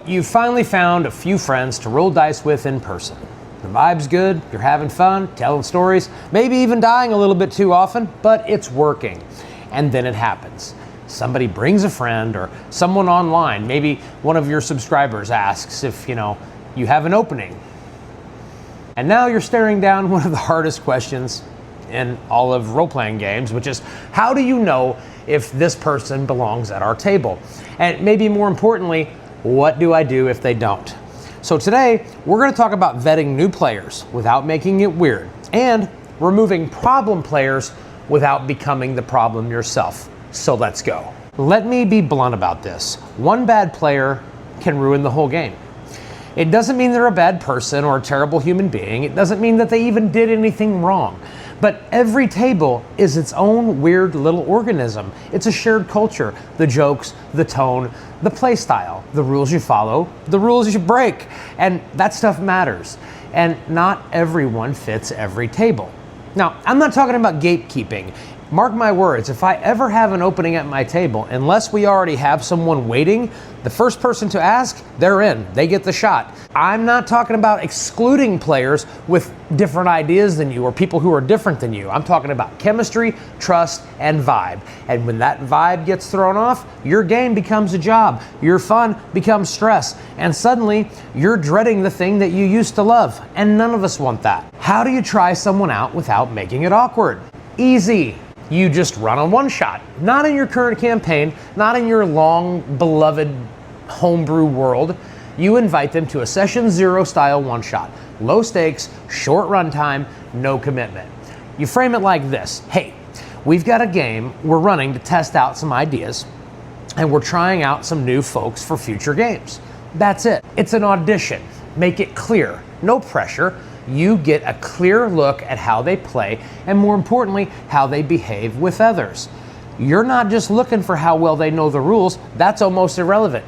you've finally found a few friends to roll dice with in person. The vibe's good, you're having fun, telling stories, maybe even dying a little bit too often, but it's working. And then it happens. Somebody brings a friend or someone online, maybe one of your subscribers asks if, you have an opening. And now you're staring down one of the hardest questions in all of role-playing games, which is, how do you know if this person belongs at our table? And maybe more importantly, what do I do if they don't? So today, we're going to talk about vetting new players without making it weird, and removing problem players without becoming the problem yourself. So let's go. Let me be blunt about this. One bad player can ruin the whole game. It doesn't mean they're a bad person or a terrible human being. It doesn't mean that they even did anything wrong. But every table is its own weird little organism. It's a shared culture, the jokes, the tone, the play style, the rules you follow, the rules you break. And that stuff matters. And not everyone fits every table. Now, I'm not talking about gatekeeping. Mark my words, if I ever have an opening at my table, unless we already have someone waiting, the first person to ask, they're in. They get the shot. I'm not talking about excluding players with different ideas than you or people who are different than you. I'm talking about chemistry, trust, and vibe. And when that vibe gets thrown off, your game becomes a job. Your fun becomes stress. And suddenly, you're dreading the thing that you used to love. And none of us want that. How do you try someone out without making it awkward? Easy. You just run a one-shot. Not in your current campaign, not in your long beloved homebrew world. You invite them to a session 0 style one-shot. Low stakes, short runtime, no commitment. You frame it like this. Hey, we've got a game we're running to test out some ideas, and we're trying out some new folks for future games. That's it. It's an audition. Make it clear. No pressure. You get a clear look at how they play, and more importantly, how they behave with others. You're not just looking for how well they know the rules. That's almost irrelevant.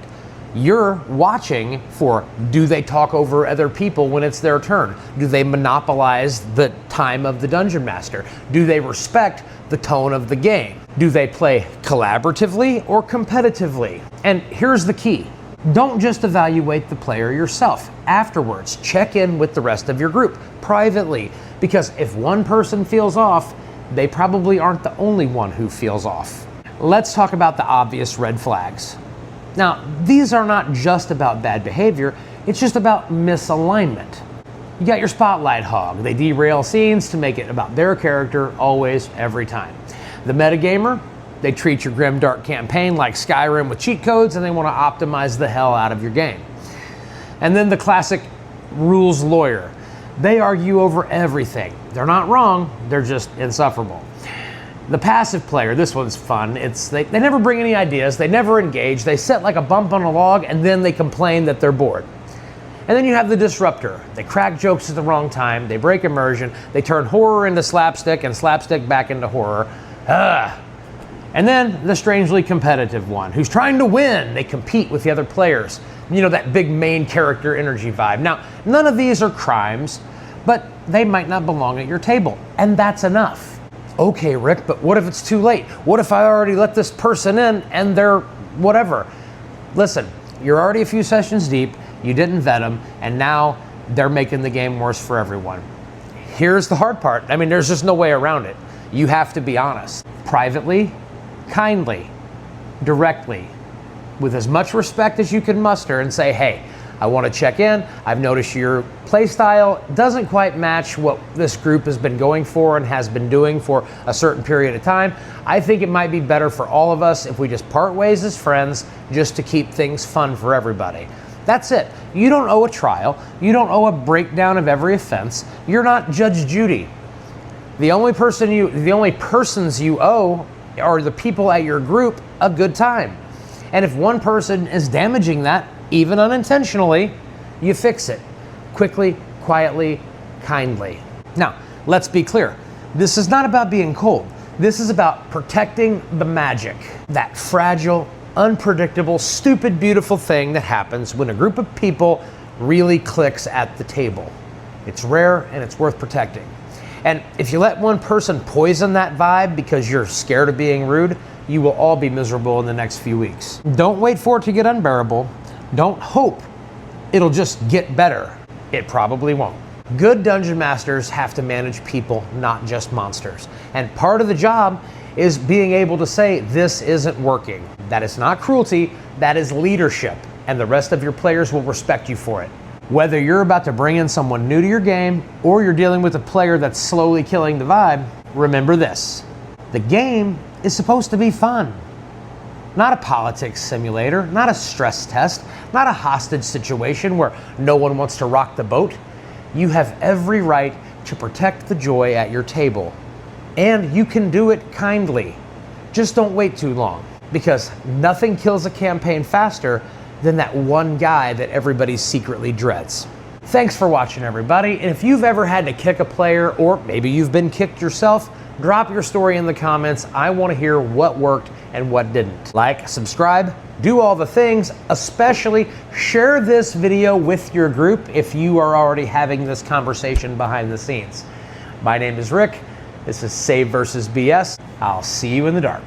You're watching for, do they talk over other people when it's their turn? Do they monopolize the time of the dungeon master? Do they respect the tone of the game? Do they play collaboratively or competitively? And here's the key. Don't just evaluate the player yourself. Afterwards, check in with the rest of your group privately, because if one person feels off, they probably aren't the only one who feels off. Let's talk about the obvious red flags. Now, these are not just about bad behavior, it's just about misalignment. You got your spotlight hog. They derail scenes to make it about their character always, every time. The metagamer, they treat your grimdark campaign like Skyrim with cheat codes, and they want to optimize the hell out of your game. And then the classic rules lawyer. They argue over everything. They're not wrong, they're just insufferable. The passive player, this one's fun. They never bring any ideas, they never engage, they set like a bump on a log, and then they complain that they're bored. And then you have the disruptor. They crack jokes at the wrong time, they break immersion, they turn horror into slapstick and slapstick back into horror. And then the strangely competitive one, who's trying to win. They compete with the other players. That big main character energy vibe. Now, none of these are crimes, but they might not belong at your table, and that's enough. Okay, Rick, but what if it's too late? What if I already let this person in and they're whatever? Listen, you're already a few sessions deep, you didn't vet them, and now they're making the game worse for everyone. Here's the hard part. There's just no way around it. You have to be honest. Privately, kindly, directly, with as much respect as you can muster, and say, hey, I want to check in. I've noticed your play style doesn't quite match what this group has been going for and has been doing for a certain period of time. I think it might be better for all of us if we just part ways as friends, just to keep things fun for everybody. That's it. You don't owe a trial. You don't owe a breakdown of every offense. You're not Judge Judy. The only persons you owe are the people at your group a good time. And if one person is damaging that, even unintentionally, you fix it. Quickly, quietly, kindly. Now, let's be clear. This is not about being cold. This is about protecting the magic. That fragile, unpredictable, stupid, beautiful thing that happens when a group of people really clicks at the table. It's rare and it's worth protecting. And if you let one person poison that vibe because you're scared of being rude, you will all be miserable in the next few weeks. Don't wait for it to get unbearable. Don't hope it'll just get better. It probably won't. Good dungeon masters have to manage people, not just monsters. And part of the job is being able to say, this isn't working. That is not cruelty, that is leadership. And the rest of your players will respect you for it. Whether you're about to bring in someone new to your game, or you're dealing with a player that's slowly killing the vibe, remember this. The game is supposed to be fun. Not a politics simulator, not a stress test, not a hostage situation where no one wants to rock the boat. You have every right to protect the joy at your table. And you can do it kindly. Just don't wait too long, because nothing kills a campaign faster than that one guy that everybody secretly dreads. Thanks for watching, everybody. And if you've ever had to kick a player, or maybe you've been kicked yourself, drop your story in the comments. I want to hear what worked and what didn't. Like, subscribe, do all the things, especially share this video with your group if you are already having this conversation behind the scenes. My name is Rick. This is Save vs. BS. I'll see you in the dark.